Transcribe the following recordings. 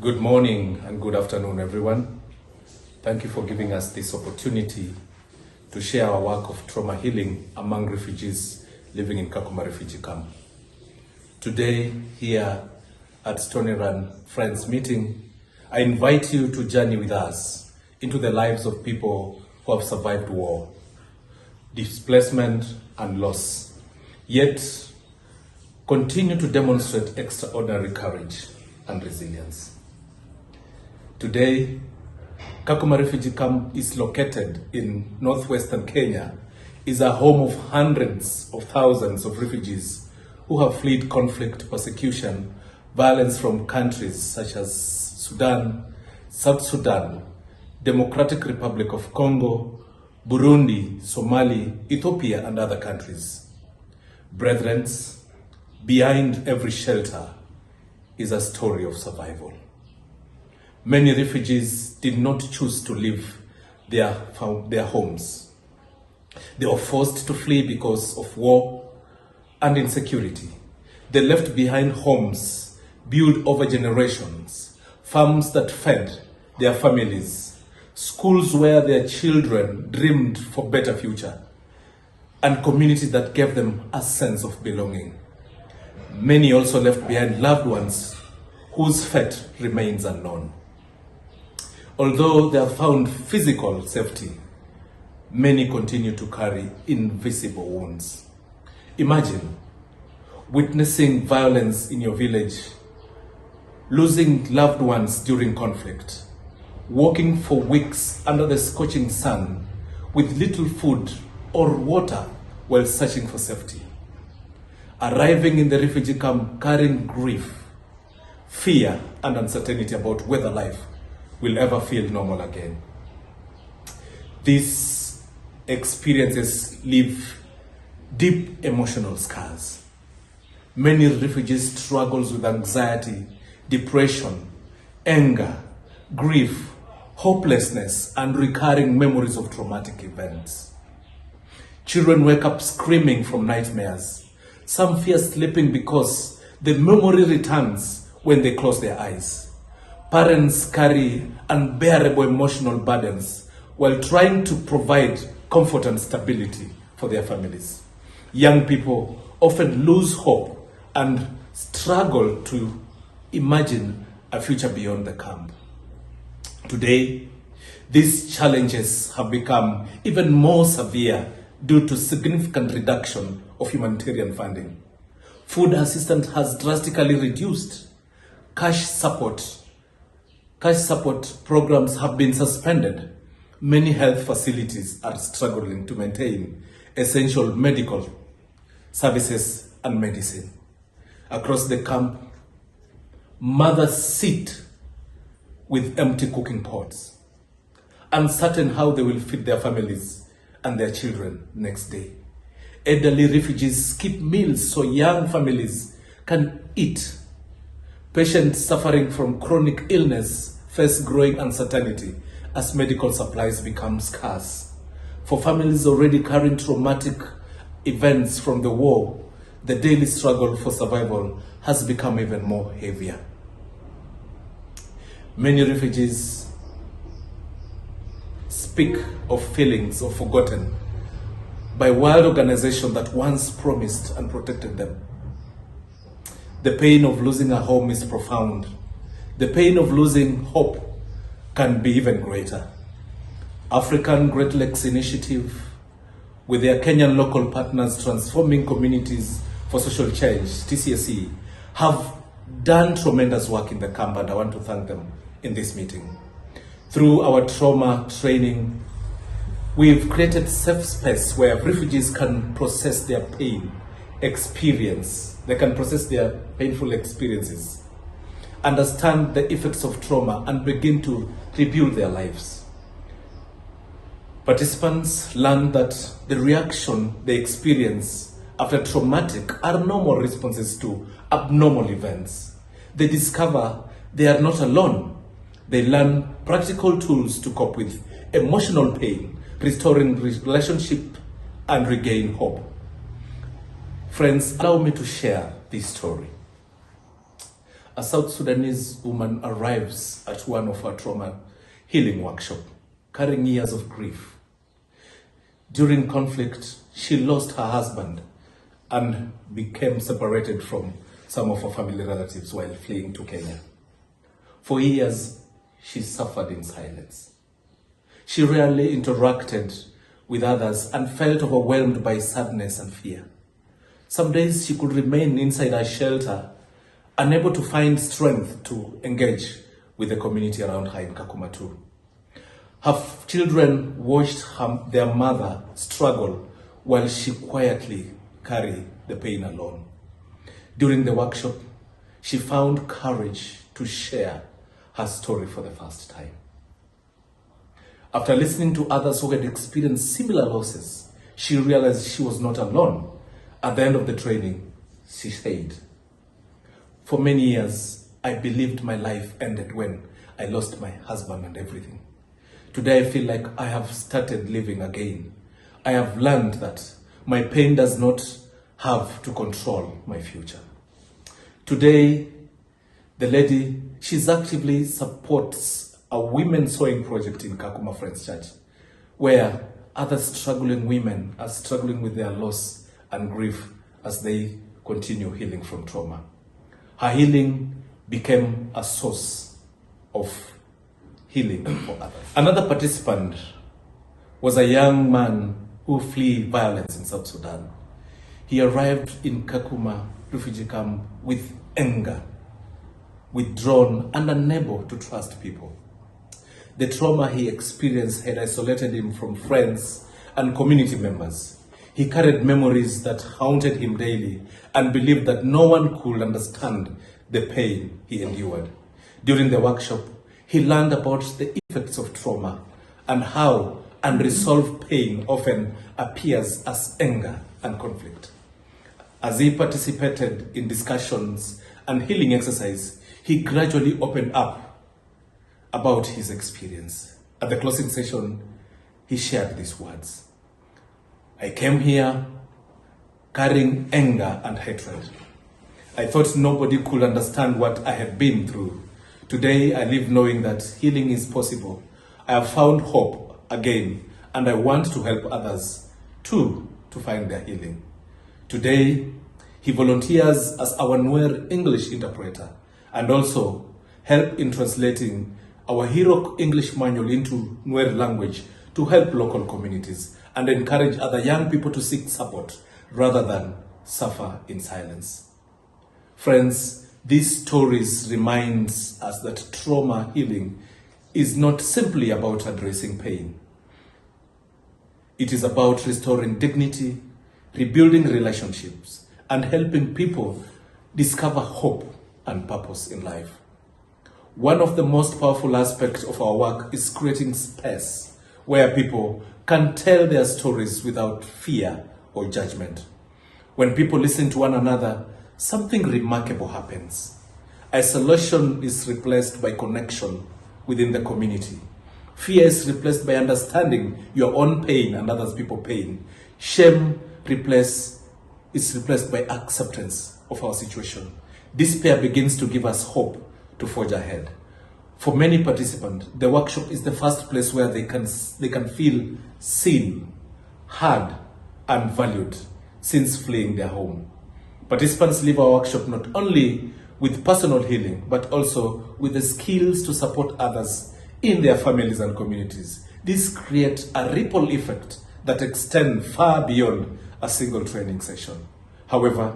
Good morning and good afternoon, everyone. Thank you for giving us this opportunity to share our work of trauma healing among refugees living in Kakuma Refugee Camp. Today, here at Stony Run Friends Meeting, I invite you to journey with us into the lives of people who have survived war, displacement, and loss, yet continue to demonstrate extraordinary courage and resilience. Today, Kakuma Refugee Camp is located in northwestern Kenya, is a home of hundreds of thousands of refugees who have fled conflict, persecution, violence from countries such as Sudan, South Sudan, Democratic Republic of Congo, Burundi, Somalia, Ethiopia, and other countries. Brethren, behind every shelter is a story of survival. Many refugees did not choose to leave their homes. They were forced to flee because of war and insecurity. They left behind homes built over generations, farms that fed their families, schools where their children dreamed for better future, and communities that gave them a sense of belonging. Many also left behind loved ones whose fate remains unknown. Although they have found physical safety, many continue to carry invisible wounds. Imagine witnessing violence in your village, losing loved ones during conflict, walking for weeks under the scorching sun with little food or water while searching for safety. Arriving in the refugee camp carrying grief, fear, and uncertainty about whether life will ever feel normal again. These experiences leave deep emotional scars. Many refugees struggle with anxiety, depression, anger, grief, hopelessness, and recurring memories of traumatic events. Children wake up screaming from nightmares. Some fear sleeping because the memory returns when they close their eyes. Parents carry unbearable emotional burdens while trying to provide comfort and stability for their families. Young people often lose hope and struggle to imagine a future beyond the camp. Today, these challenges have become even more severe due to significant reduction of humanitarian funding. Food assistance has drastically reduced. Cash support programs have been suspended. Many health facilities are struggling to maintain essential medical services and medicine. Across the camp, mothers sit with empty cooking pots, uncertain how they will feed their families and their children next day. Elderly refugees skip meals so young families can eat. Patients suffering from chronic illness face growing uncertainty as medical supplies become scarce. For families already carrying traumatic events from the war, the daily struggle for survival has become even more heavier. Many refugees speak of feelings of forgotten by world organizations that once promised and protected them. The pain of losing a home is profound. The pain of losing hope can be even greater. African Great Lakes Initiative, with their Kenyan local partners transforming communities for social change, TCSE, have done tremendous work in the camp, and I want to thank them in this meeting. Through our trauma training, we've created safe space where refugees can process their pain, they can process their painful experiences, understand the effects of trauma, and begin to rebuild their lives. Participants learn that the reaction they experience after traumatic are normal responses to abnormal events. They discover they are not alone. They learn practical tools to cope with emotional pain, restoring relationship, and regain hope. Friends, allow me to share this story. a South Sudanese woman arrives at one of her trauma healing workshops, carrying years of grief. During conflict, she lost her husband and became separated from some of her family relatives while fleeing to Kenya. For years, she suffered in silence. She rarely interacted with others and felt overwhelmed by sadness and fear. Some days she could remain inside her shelter, unable to find strength to engage with the community around her in Kakuma too. Her children watched their mother struggle while she quietly carried the pain alone. During the workshop, she found courage to share her story for the first time. After listening to others who had experienced similar losses, she realized she was not alone. At the end of the training, she said, "For many years, I believed my life ended when I lost my husband and everything. Today, I feel like I have started living again. I have learned that my pain does not have to control my future." Today, the lady, she's actively supports a women sewing project in Kakuma Friends Church, where other struggling women are struggling with their loss and grief as they continue healing from trauma. Her healing became a source of healing for others. Another participant was a young man who fled violence in South Sudan. He arrived in Kakuma Refugee Camp with anger, withdrawn and unable to trust people. The trauma he experienced had isolated him from friends and community members. He carried memories that haunted him daily and believed that no one could understand the pain he endured. During the workshop, he learned about the effects of trauma and how unresolved pain often appears as anger and conflict. As he participated in discussions and healing exercise, he gradually opened up about his experience. At the closing session, he shared these words: "I came here carrying anger and hatred. I thought nobody could understand what I had been through. Today, I live knowing that healing is possible. I have found hope again, and I want to help others too to find their healing." Today, he volunteers as our Nuer English interpreter and also help in translating our Hero English manual into Nuer language to help local communities and encourage other young people to seek support rather than suffer in silence. Friends, these stories remind us that trauma healing is not simply about addressing pain. It is about restoring dignity, rebuilding relationships, and helping people discover hope and purpose in life. One of the most powerful aspects of our work is creating space where people can tell their stories without fear or judgment. When people listen to one another, something remarkable happens. Isolation is replaced by connection within the community. Fear is replaced by understanding your own pain and others people's pain. Shame is replaced by acceptance of our situation. Despair begins to give us hope to forge ahead. For many participants, the workshop is the first place where they can feel seen, heard, and valued since fleeing their home. Participants leave our workshop not only with personal healing, but also with the skills to support others in their families and communities. This creates a ripple effect that extends far beyond a single training session. However,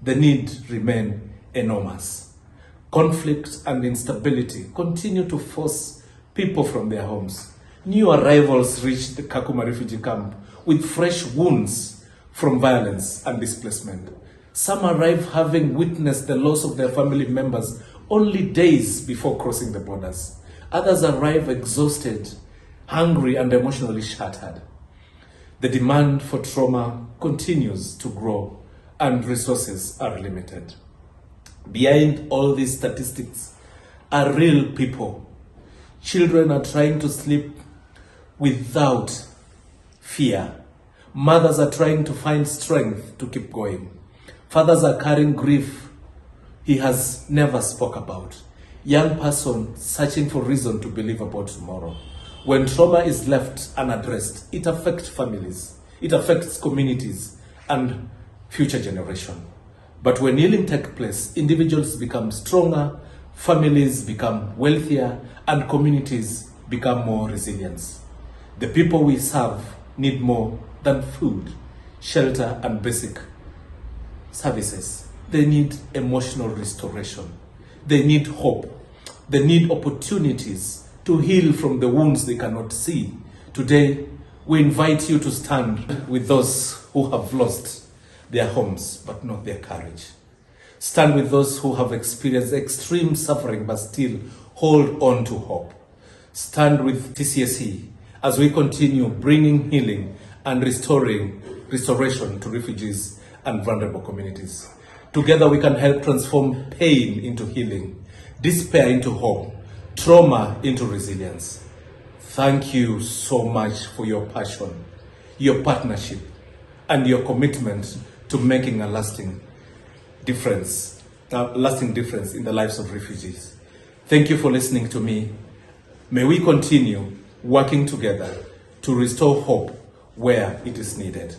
the need remains enormous. Conflict and instability continue to force people from their homes. New arrivals reach the Kakuma Refugee Camp with fresh wounds from violence and displacement. Some arrive having witnessed the loss of their family members only days before crossing the borders. Others arrive exhausted, hungry, and emotionally shattered. The demand for trauma continues to grow and resources are limited. Behind all these statistics are real people. Children are trying to sleep without fear. Mothers are trying to find strength to keep going. Fathers are carrying grief he has never spoke about. Young person searching for reason to believe about tomorrow. When trauma is left unaddressed, it affects families, it affects communities and future generation. But when healing takes place, individuals become stronger, families become wealthier, and communities become more resilient. The people we serve need more than food, shelter, and basic services. They need emotional restoration. They need hope. They need opportunities to heal from the wounds they cannot see. Today, we invite you to stand with those who have lost their homes but not their courage. Stand with those who have experienced extreme suffering but still hold on to hope. Stand with TCSE as we continue bringing healing and restoration to refugees and vulnerable communities. Together we can help transform pain into healing, despair into hope, trauma into resilience. Thank you so much for your passion, your partnership, and your commitment to making a lasting difference in the lives of refugees. Thank you for listening to me. May we continue working together to restore hope where it is needed.